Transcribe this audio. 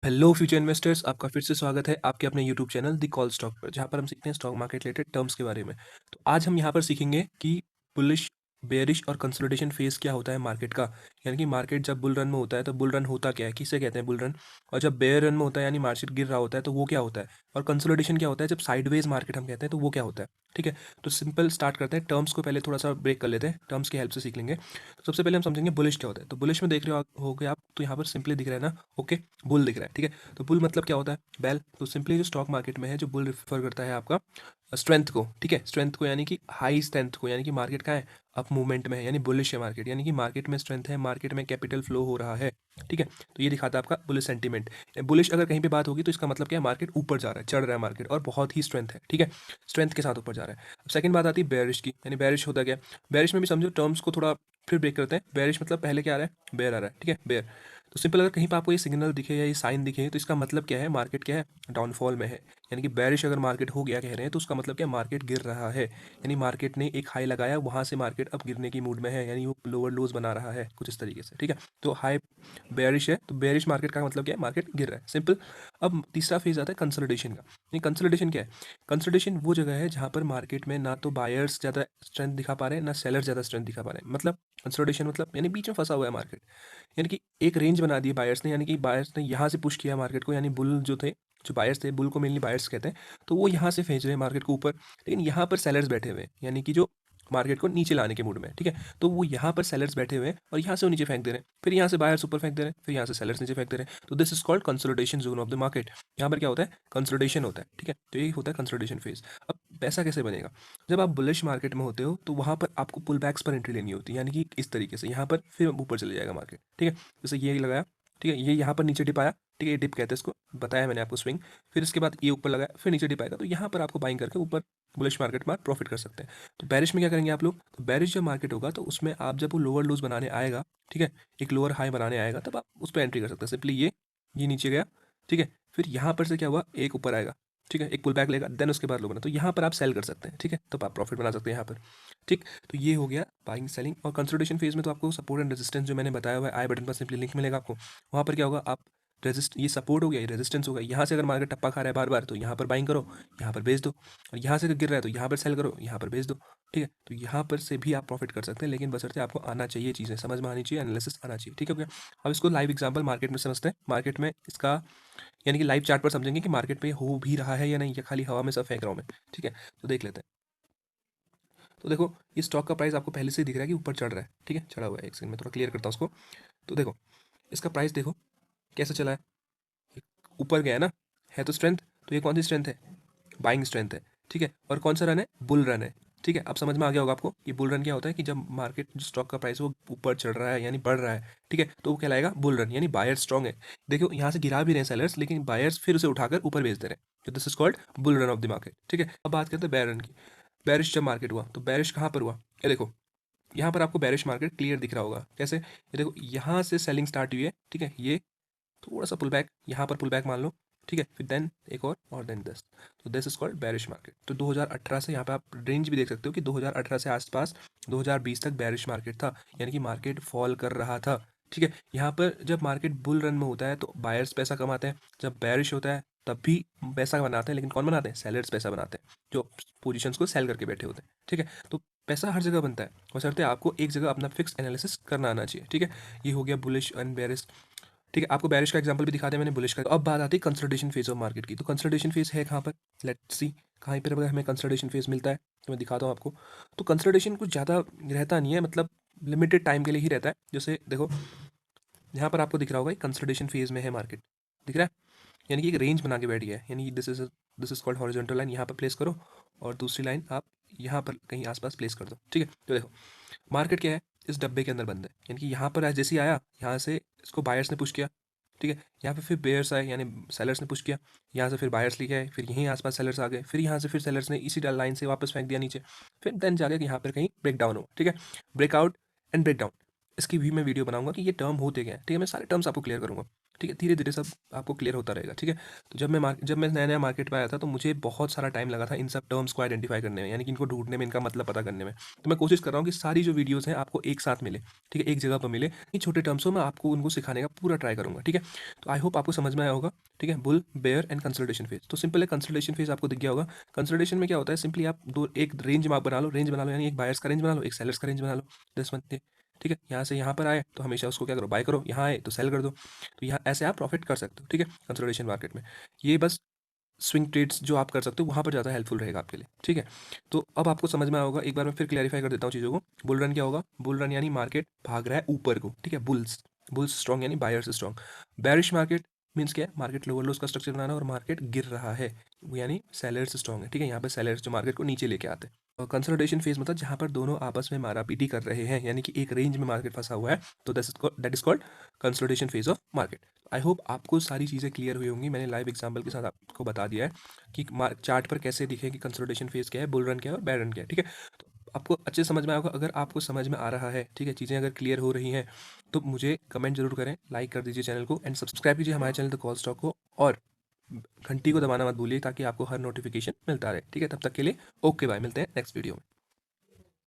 Hello future investors, आपका फिर से स्वागत है आपके अपने YouTube channel the call stock पर, जहाँ पर हम सीखते हैं स्टॉक मार्केट रिलेटेड टर्म्स के बारे में। तो आज हम यहाँ पर सीखेंगे कि बुलिश, बेयरिश और कंसोलिडेशन फेज क्या होता है मार्केट का। यानी कि मार्केट जब बुल रन में होता है तो बुल रन होता क्या है, किसे कहते हैं बुल रन। और जब बेयर रन में होता है यानी मार्केट गिर रहा होता है तो वो क्या होता है। और कंसोलिडेशन क्या होता है, जब साइडवेज मार्केट हम कहते हैं तो वो क्या होता है। ठीक है, तो सिंपल स्टार्ट करते हैं। टर्म्स को पहले थोड़ा सा ब्रेक कर लेते हैं, टर्म्स की हेल्प से सीख लेंगे। तो सबसे पहले हम समझेंगे बुलिश क्या होता है। तो बुलिश में देख रहे होगे आप, तो यहाँ पर सिंपली दिख रहा है ना, ओके, बुल दिख रहा है। ठीक है, तो बुल मतलब क्या होता है, बैल। तो सिंपली जो स्टॉक मार्केट में है, जो बुल रिफर करता है आपका स्ट्रेंथ को। ठीक है, स्ट्रेंथ को यानी कि हाई स्ट्रेंथ को, यानी कि मार्केट का है अप मूवमेंट में है, यानी बुलिश है मार्केट, यानी कि मार्केट में स्ट्रेंथ है, मार्केट में कैपिटल फ्लो हो रहा है। ठीक है, तो ये दिखाता है आपका बुलिश सेंटीमेंट। बुलिश अगर कहीं पे बात होगी तो इसका मतलब क्या है, मार्केट ऊपर जा रहा है, चढ़ रहा है मार्केट, और बहुत ही स्ट्रेंथ है। ठीक है, स्ट्रेंथ के साथ ऊपर जा रहा है। अब सेकंड बात आती है बेयरिश की, यानी बेयरिश होता क्या है। बेयरिश में भी समझो, टर्म्स को थोड़ा फिर ब्रेक करते हैं। बेयरिश मतलब पहले क्या आ रहा है, बेयर आ रहा है। ठीक है, बेयर। तो सिंपल अगर कहीं पर आपको ये सिग्नल दिखे या ये साइन दिखे तो इसका मतलब क्या है, मार्केट क्या है, डाउनफॉल में है। यानी कि बेरिश अगर मार्केट हो गया कह रहे हैं तो उसका मतलब क्या, मार्केट गिर रहा है। यानी मार्केट ने एक हाई लगाया, वहां से मार्केट अब गिरने की मूड में है, यानी वो लोअर लोज बना रहा है कुछ इस तरीके से। ठीक है, तो हाई बेरिश है, तो बेरिश मार्केट का मतलब क्या है, मार्केट गिर रहा है, सिंपल। अब तीसरा फेज आता है कंसोलिडेशन का। ये कंसोलिडेशन क्या है, कंसोलिडेशन वो जगह है जहां पर मार्केट में ना तो बायर्स ज़्यादा स्ट्रेंथ दिखा पा रहे हैं, ना सेलर ज़्यादा स्ट्रेंथ दिखा पा रहे हैं। मतलब कंसोलिडेशन मतलब यानी बीच में फंसा हुआ है मार्केट। यानी कि एक रेंज बना दी बायर्स ने, यानी कि बायर्स ने यहाँ से पुश किया मार्केट को, यानी बुल जो थे, जो बायर्स थे, बुल को मेनली बायर्स कहते हैं, तो वो यहाँ से भेज रहे हैं मार्केट को ऊपर। लेकिन यहाँ पर सेलर्स बैठे हुए हैं, यानी कि जो मार्केट को नीचे लाने के मूड में है। ठीक है, तो वो यहाँ पर सेलर्स बैठे हुए हैं और यहाँ से वो नीचे फेंक दे रहे हैं, फिर यहाँ से बायर्स ऊपर फेंक दे रहे हैं, फिर यहाँ से सेलर्स नीचे फेंक दे रहे हैं। तो this is called consolidation zone of the market. यहाँ पर क्या होता है, कंसोलिडेशन होता है। ठीक है, तो यही होता है कंसोलिडेशन फेज। अब पैसा कैसे बनेगा, जब आप बुलिश मार्केट में होते हो तो वहाँ पर आपको पुल बैक्स पर एंट्री लेनी होती है, यानी कि इस तरीके से यहाँ पर फिर ऊपर चले जाएगा मार्केट। ठीक है, जैसे ये लगाया, ठीक है, ये यहाँ पर नीचे डिप आया, ठीक है, ये डिप कहते हैं इसको, बताया मैंने आपको स्विंग। फिर इसके बाद ये ऊपर लगाया, फिर नीचे डिप आएगा, तो यहाँ पर आपको बाइंग करके ऊपर बुलिश मार्केट में प्रॉफिट कर सकते हैं। तो बैरिश में क्या करेंगे आप लोग, तो बैरिश जब मार्केट होगा तो उसमें आप जब वो लोअर लूज बनाने आएगा, ठीक है, एक लोअर हाई बनाने आएगा, तब आप उस पर एंट्री कर सकते हैं। सिंपली ये नीचे गया, ठीक है, फिर यहाँ पर से क्या हुआ, एक ऊपर आएगा, ठीक है, एक पुल बैक लेगा, देन उसके बाद लो बना, तो यहाँ पर आप सेल कर सकते हैं। ठीक है, तो आप प्रॉफिट बना सकते हैं यहाँ पर। ठीक, तो ये हो गया बाइंग सेलिंग। और कंसोलिडेशन फेज में तो आपको सपोर्ट एंड रेजिस्टेंस जो मैंने बताया हुआ है, आई बटन पर सिंपली लिंक मिलेगा आपको। वहाँ पर क्या होगा, आप रेजिस्ट, ये सपोर्ट हो गया, ये रेजिस्टेंस हो गया। यहाँ से अगर मार्केट टप्पा खा रहा है बार बार, तो यहाँ पर बाइंग करो, यहाँ पर बेच दो। और यहाँ से अगर गिर रहा है तो यहाँ पर सेल करो, यहाँ पर बेच दो। ठीक है, तो यहाँ पर से भी आप प्रॉफिट कर सकते हैं, लेकिन बशर्ते आपको आना चाहिए, चीज़ें समझ में आनी चाहिए, एनालिसिस आना चाहिए। ठीक है, अब इसको लाइव एग्जांपल मार्केट में समझते हैं। मार्केट में इसका यानी कि लाइव चार्ट पर समझेंगे कि मार्केट पे हो भी रहा है या नहीं, या खाली हवा में सब फेंक रहा हूँ मैं। ठीक है, तो देख लेते हैं। तो देखो, ये स्टॉक का प्राइस आपको पहले से ही दिख रहा है कि ऊपर चढ़ रहा है। ठीक है, चढ़ा हुआ है, एक सेकंड में थोड़ा क्लियर करता हूँ उसको। तो देखो, इसका प्राइस देखो कैसे चला है, ऊपर गया है तो स्ट्रेंथ। तो ये कौन सी स्ट्रेंथ है, बाइंग स्ट्रेंथ है। ठीक है, और कौन सा रन है, बुल रन है। ठीक है, अब समझ में आ गया होगा आपको कि बुल रन क्या होता है, कि जब मार्केट जो स्टॉक का प्राइस वो ऊपर चढ़ रहा है यानी बढ़ रहा है, ठीक है, तो वो कहलाएगा बुल रन, यानी बायर स्ट्रॉन्ग है। देखो यहाँ से गिरा भी रहे हैं सेलर्स, लेकिन बायर्स फिर उसे उठाकर ऊपर भेज दे रहे हैं, तो this is called bull run of the market. ठीक है, अब बात करते हैं बेयर रन की। बेरिश जब मार्केट हुआ तो बेरिश कहाँ पर हुआ, ये देखो, यहाँ पर आपको बेरिश मार्केट क्लियर दिख रहा होगा। कैसे, ये देखो, यहाँ से सेलिंग स्टार्ट हुई है। ठीक है, ये थोड़ा सा पुल बैक, यहाँ पर पुल बैक मान लो। ठीक है, फिर देन एक और देन दिस, तो this is called bearish market. तो 2018 से यहाँ पे आप रेंज भी देख सकते हो कि 2018 से आसपास 2020 तक बेरिश मार्केट था, यानी कि मार्केट फॉल कर रहा था। ठीक है, यहाँ पर जब मार्केट बुल रन में होता है तो बायर्स पैसा कमाते हैं, जब बेरिश होता है तब भी पैसा बनाते हैं, लेकिन कौन बनाते हैं, सेलर्स पैसा बनाते हैं, जो पोजीशंस को सेल करके बैठे होते हैं। ठीक है, तो पैसा हर जगह बनता है, बशर्ते आपको एक जगह अपना फिक्स एनालिसिस करना आना चाहिए। ठीक है, ये हो गया बुलिश एंड बेरिश। ठीक है, आपको बेरिश का एग्जांपल भी दिखा दिया मैंने, बुलिश का। तो अब बात आती है कंसोलिडेशन फेज ऑफ मार्केट की। तो कंसोलिडेशन फेज है कहाँ पर, लेट्स सी, कहाँ पर हमें कंसोलिडेशन फेज मिलता है, तो मैं दिखाता हूँ आपको। तो कंसोलिडेशन कुछ ज़्यादा रहता नहीं है, मतलब लिमिटेड टाइम के लिए ही रहता है। जैसे देखो, यहाँ पर आपको दिख रहा होगा कंसोलिडेशन फेज में है मार्केट, दिख रहा है, यानी कि एक रेंज बना के बैठ गया है, यानी this is called horizontal line, यहाँ पर प्लेस करो, और दूसरी लाइन आप यहाँ पर कहीं आसपास प्लेस कर दो। ठीक है, तो देखो, मार्केट क्या है, इस डब्बे के अंदर बंद है, यानी कि यहाँ पर जैसे ही आया, यहाँ से इसको बायर्स ने पुश किया। ठीक है, यहाँ पे फिर बेयर्स आए, यानी सेलर्स ने पुश किया, यहाँ से फिर बायर्स लेके आए, फिर यहीं आसपास सेलर्स आ गए, फिर यहाँ से फिर सेलर्स ने इसी लाइन से वापस फेंक दिया नीचे, फिर देन जाके यहाँ पर कहीं ब्रेक डाउन हो। ठीक है, ब्रेकआउट एंड ब्रेक डाउन, इसकी भी मैं वीडियो बनाऊंगा कि ये टर्म होते क्या है। ठीक है, मैं सारे टर्म्स आपको क्लियर करूंगा। ठीक है, धीरे-धीरे सब आपको क्लियर होता रहेगा, ठीक है। तो जब मैं नया-नया मार्केट में आया था, तो मुझे बहुत सारा टाइम लगा था इन सब टर्म्स को आइडेंटिफ़ाई करने में, यानी कि इनको ढूँढने में, इनका मतलब पता करने में। तो मैं कोशिश कर रहा हूँ कि सारी जो वीडियोज़ हैं आपको एक साथ मिले, ठीक है, एक जगह पर मिले। इन छोटे टर्म्स को मैं आपको उनको सिखाने का पूरा ट्राई करूँगा, ठीक है। तो आई होप आपको समझ में आया होगा, ठीक है। Bull, bear and consolidation phase. तो सिंपल है, कंसोलिडेशन फेज़ आपको दिख गया होगा। कंसोलिडेशन में क्या होता है, सिंपली आप दो एक रेंज माप रेंज बना लो, यानी एक बायर्स का रेंज बना लो, एक सेलर्स का रेंज बना लो, 10 मंथ, ठीक है। यहाँ से यहाँ पर आए तो हमेशा उसको क्या करो, बाय करो, यहाँ आए तो सेल कर दो। तो यहाँ ऐसे आप प्रॉफिट कर सकते हो, ठीक है, कंसोलिडेशन मार्केट में। ये बस स्विंग ट्रेड्स जो आप कर सकते हो वहाँ पर ज़्यादा हेल्पफुल रहेगा आपके लिए, ठीक है। तो अब आपको समझ में आया होगा, एक बार मैं फिर क्लैरिफाई कर देता हूँ चीज़ों को। बुल रन क्या होगा? बुल रन यानी मार्केट भाग रहा है ऊपर को, ठीक है, बुल्स बुल्स स्ट्रॉन्ग यानी buyers strong. Bearish market means क्या है? मार्केट लोअर लोस का स्ट्रक्चर बनाना और मार्केट गिर रहा है, यानी सेलर्स स्ट्रॉन्ग है, ठीक है। यहाँ पे सेलर्स जो मार्केट को नीचे लेके आते हैं। और कंसोलिडेशन फेज मतलब जहाँ पर दोनों आपस में मारापीटी कर रहे हैं, यानी कि एक रेंज में मार्केट फंसा हुआ है, तो that is called consolidation phase of market. I hope आपको सारी चीज़ें क्लियर हुई होंगी। मैंने लाइव एग्जांपल के साथ आपको बता दिया है कि चार्ट पर कैसे दिखे कि कंसोलिडेशन फेज क्या है, बुल रन क्या है और बेयर रन क्या है, ठीक है। तो आपको अच्छे से समझ में आएगा। अगर आपको समझ में आ रहा है, ठीक है, चीज़ें अगर क्लियर हो रही हैं, तो मुझे कमेंट जरूर करें, लाइक कर दीजिए चैनल को एंड सब्सक्राइब कीजिए हमारे चैनल द कॉल स्टॉक को, और घंटी को दबाना मत भूलिए ताकि आपको हर नोटिफिकेशन मिलता रहे, ठीक है। तब तक के लिए ओके बाय, मिलते हैं नेक्स्ट वीडियो में।